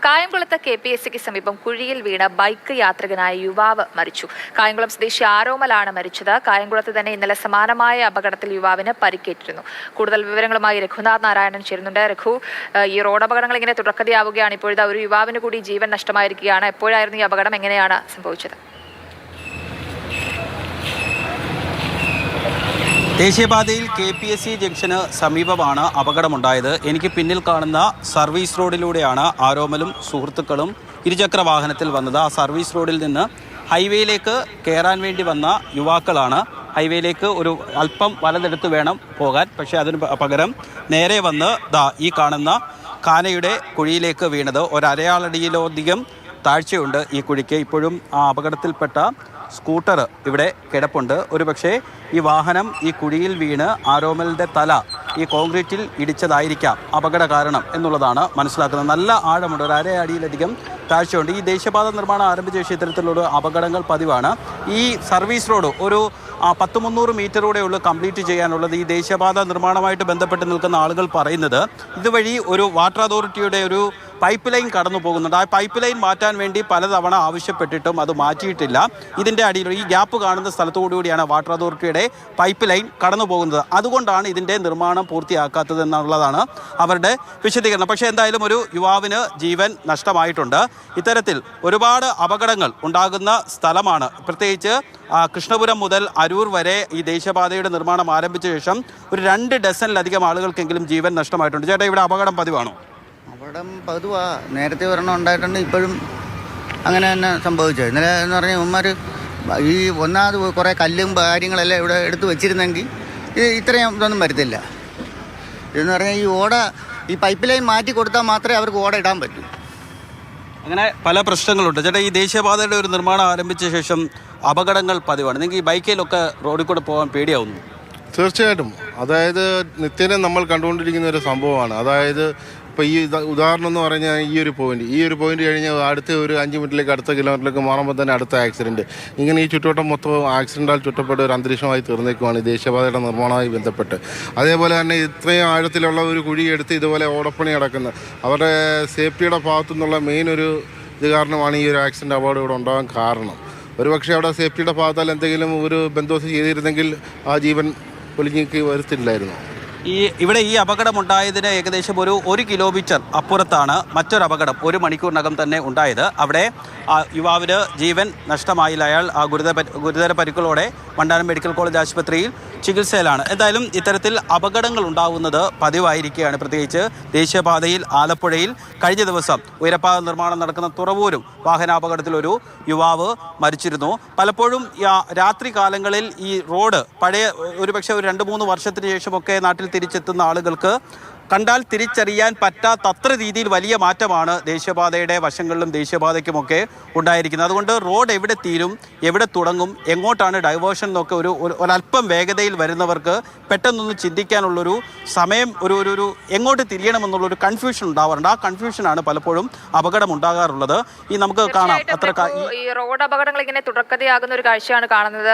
കായംകുളത്ത് KPSCക്ക് സമീപം കുഴിയിൽ വീണ് ബൈക്ക് യാത്രികനായ യുവാവ് മരിച്ചു. കായംകുളം സ്വദേശി ആരോമലാണ് മരിച്ചത്. കായംകുളത്ത് തന്നെ ഇന്നലെ സമാനമായ അപകടത്തിൽ യുവാവിന് പരിക്കേറ്റിരുന്നു. കൂടുതൽ വിവരങ്ങളുമായി രഘുനാഥ് നാരായണൻ ചേരുന്നുണ്ട്. രഘു, ഈ റോഡ് അപകടങ്ങൾ ഇങ്ങനെ തുടർക്കഥയാവുകയാണ്. ഇപ്പോഴത്തെ ഒരു യുവാവിന് കൂടി ജീവൻ നഷ്ടമായിരിക്കുകയാണ്. എപ്പോഴായിരുന്നു ഈ അപകടം, എങ്ങനെയാണ് സംഭവിച്ചത്? ദേശീയപാതയിൽ KPSC ജംഗ്ഷന് സമീപമാണ് അപകടമുണ്ടായത്. എനിക്ക് പിന്നിൽ കാണുന്ന സർവീസ് റോഡിലൂടെയാണ് ആരോമലും സുഹൃത്തുക്കളും ഇരുചക്ര വാഹനത്തിൽ വന്നത്. ആ സർവീസ് റോഡിൽ നിന്ന് ഹൈവേയിലേക്ക് കയറാൻ വേണ്ടി വന്ന യുവാക്കളാണ് ഹൈവേയിലേക്ക് ഒരു അല്പം വലതെടുത്ത് വേണം പോകാൻ. പക്ഷേ അതിന് പകരം നേരെ വന്ന് ഈ കാണുന്ന കാനയുടെ കുഴിയിലേക്ക് വീണത്. ഒരരയാളടിയിലധികം താഴ്ചയുണ്ട് ഈ കുഴിക്ക്. ഇപ്പോഴും ആ അപകടത്തിൽപ്പെട്ട സ്കൂട്ടർ ഇവിടെ കിടപ്പുണ്ട്. ഒരുപക്ഷെ ഈ വാഹനം ഈ കുഴിയിൽ വീണ് ആരോമലിൻ്റെ തല ഈ കോൺക്രീറ്റിൽ ഇടിച്ചതായിരിക്കാം അപകട കാരണം എന്നുള്ളതാണ് മനസ്സിലാക്കുന്നത്. നല്ല ആഴമുണ്ട്, ഒരു അരയടിയിലധികം താഴ്ചയുണ്ട്. ഈ ദേശീയപാത നിർമ്മാണം ആരംഭിച്ച ശേഷം ഇത്തരത്തിലുള്ള അപകടങ്ങൾ പതിവാണ്. ഈ സർവീസ് റോഡ് ഒരു 100-300 മീറ്ററൂടെ ഉള്ളൂ കംപ്ലീറ്റ് ചെയ്യാനുള്ളത്. ഈ ദേശീയപാത നിർമ്മാണമായിട്ട് ബന്ധപ്പെട്ട് നിൽക്കുന്ന ആളുകൾ പറയുന്നത് ഇതുവഴി ഒരു വാട്ടർ അതോറിറ്റിയുടെ ഒരു പൈപ്പ് ലൈൻ കടന്നു പോകുന്നുണ്ട്. ആ പൈപ്പ് ലൈൻ മാറ്റാൻ വേണ്ടി പലതവണ ആവശ്യപ്പെട്ടിട്ടും അത് മാറ്റിയിട്ടില്ല. ഇതിൻ്റെ അടിയിൽ ഈ ഗ്യാപ്പ് കാണുന്ന സ്ഥലത്തുകൂടിയാണ് വാട്ടർ അതോറിറ്റിയുടെ പൈപ്പ് ലൈൻ കടന്നു പോകുന്നത്. അതുകൊണ്ടാണ് ഇതിൻ്റെ നിർമ്മാണം പൂർത്തിയാക്കാത്തത് എന്നുള്ളതാണ് അവരുടെ വിശദീകരണം. പക്ഷേ എന്തായാലും ഒരു യുവാവിന് ജീവൻ നഷ്ടമായിട്ടുണ്ട്. ഇത്തരത്തിൽ ഒരുപാട് അപകടങ്ങൾ ഉണ്ടാകുന്ന സ്ഥലമാണ്. പ്രത്യേകിച്ച് കൃഷ്ണപുരം മുതൽ അരൂർ വരെ ഈ ദേശീയപാതയുടെ നിർമ്മാണം ആരംഭിച്ച ശേഷം ഒരു 2 ഡസനിലധികം ആളുകൾക്കെങ്കിലും ജീവൻ നഷ്ടമായിട്ടുണ്ട്. ചേട്ടാ, ഇവിടെ അപകടം പതിവാണോ? അപകടം പതിവാ. നേരത്തെ ഒരെണ്ണം ഉണ്ടായിട്ടുണ്ട്, ഇപ്പോഴും അങ്ങനെ തന്നെ സംഭവിച്ചത്. ഇന്നലെ എന്ന് പറഞ്ഞാൽ ഇവന്മാർ ഈ ഒന്നാമത് കുറേ കല്ലും കാര്യങ്ങളെല്ലാം ഇവിടെ എടുത്ത് വെച്ചിരുന്നെങ്കിൽ ഇത്രയും ഇതൊന്നും വരത്തില്ല. ഇതെന്ന് പറഞ്ഞാൽ ഈ പൈപ്പ് ലൈൻ മാറ്റി കൊടുത്താൽ മാത്രമേ അവർക്ക് ഓട ഇടാൻ പറ്റൂ. അങ്ങനെ പല പ്രശ്നങ്ങളുണ്ട്. ചേട്ടാ, ഈ ദേശീയപാതയുടെ ഒരു നിർമ്മാണം ആരംഭിച്ച ശേഷം അപകടങ്ങൾ പതിവാണ്. നിങ്ങൾക്ക് ഈ ബൈക്കിലൊക്കെ റോഡിൽ കൂടെ പോകാൻ പേടിയാവുന്നു? തീർച്ചയായിട്ടും. അതായത് നിത്യേന നമ്മൾ കണ്ടുകൊണ്ടിരിക്കുന്ന ഒരു സംഭവമാണ്. അതായത് ഇപ്പോൾ ഈ ഉദാഹരണം എന്ന് പറഞ്ഞാൽ ഈ ഒരു പോയിന്റ് കഴിഞ്ഞ് അടുത്ത ഒരു 5 മിനിറ്റിലേക്ക് അടുത്ത കിലോമീറ്ററിലേക്ക് മാറുമ്പോൾ തന്നെ അടുത്ത ആക്സിഡൻറ്റ്. ഇങ്ങനെ ഈ ചുറ്റുവട്ടം മൊത്തം ആക്സിഡൻറ്റാൽ ചുറ്റപ്പെട്ട ഒരു അന്തരീക്ഷമായി തീർന്നേക്കുവാണ് ദേശീയപാതയുടെ നിർമ്മാണവുമായി ബന്ധപ്പെട്ട്. അതേപോലെ തന്നെ ഇത്രയും ആഴത്തിലുള്ള ഒരു കുഴിയെടുത്ത് ഇതുപോലെ ഓടപ്പണി നടക്കുന്ന അവരുടെ സേഫ്റ്റിയുടെ ഭാഗത്തു നിന്നുള്ള മെയിൻ ഒരു ഇത് കാരണമാണ് ഈ ഒരു ആക്സിഡൻറ്റ് അപകടം ഇവിടെ ഉണ്ടാകാൻ കാരണം. ഒരുപക്ഷെ അവിടെ സേഫ്റ്റിയുടെ ഭാഗത്താൽ എന്തെങ്കിലും ഒരു ബന്ദോബസ്ത് ചെയ്തിരുന്നെങ്കിൽ ആ ജീവൻ പൊലിഞ്ഞേക്ക് വരുത്തില്ലായിരുന്നു. ഇവിടെ ഈ അപകടമുണ്ടായതിന് ഏകദേശം ഒരു 1 കിലോമീറ്റർ അപ്പുറത്താണ് മറ്റൊരു അപകടം 1 മണിക്കൂറിനകം തന്നെ ഉണ്ടായത്. അവിടെ യുവാവിന് ജീവൻ നഷ്ടമായില്ല. അയാൾ ഗുരുതര പരിക്കുകളോടെ വണ്ടാനം മെഡിക്കൽ കോളേജ് ആശുപത്രിയിൽ ചികിത്സയിലാണ്. എന്തായാലും ഇത്തരത്തിൽ അപകടങ്ങൾ ഉണ്ടാകുന്നത് പതിവായിരിക്കുകയാണ്. പ്രത്യേകിച്ച് ദേശീയപാതയിൽ ആലപ്പുഴയിൽ കഴിഞ്ഞ ദിവസം ഉയരപ്പാത നിർമ്മാണം നടക്കുന്ന തുറവൂരും വാഹനാപകടത്തിൽ ഒരു യുവാവ് മരിച്ചിരുന്നു. പലപ്പോഴും രാത്രി കാലങ്ങളിൽ ഈ റോഡ് പഴയ ഒരുപക്ഷെ ഒരു 2-3 വർഷത്തിന് ശേഷമൊക്കെ നാട്ടിൽ തിരിച്ചെത്തുന്ന ആളുകൾക്ക് കണ്ടാൽ തിരിച്ചറിയാൻ പറ്റാത്തത്ര രീതിയിൽ വലിയ മാറ്റമാണ് ദേശീയപാതയുടെ വശങ്ങളിലും ദേശീയപാതയ്ക്കുമൊക്കെ ഉണ്ടായിരിക്കുന്നത്. അതുകൊണ്ട് റോഡ് എവിടെ തീരും, എവിടെ തുടങ്ങും, എങ്ങോട്ടാണ് ഡൈവേർഷൻ എന്നൊക്കെ ഒരല്പം വേഗതയിൽ വരുന്നവർക്ക് പെട്ടെന്നൊന്ന് ചിന്തിക്കാനുള്ളൊരു സമയം ഒരു എങ്ങോട്ട് തിരിയണമെന്നുള്ളൊരു കൺഫ്യൂഷൻ ഉണ്ടാവാറുണ്ട്. ആ കൺഫ്യൂഷനാണ് പലപ്പോഴും അപകടം ഉണ്ടാകാറുള്ളത്. നമുക്ക് കാണാം ഈ റോഡ് അപകടങ്ങൾ ഇങ്ങനെ തുടർക്കഥയാകുന്ന ഒരു കാഴ്ചയാണ് കാണുന്നത്.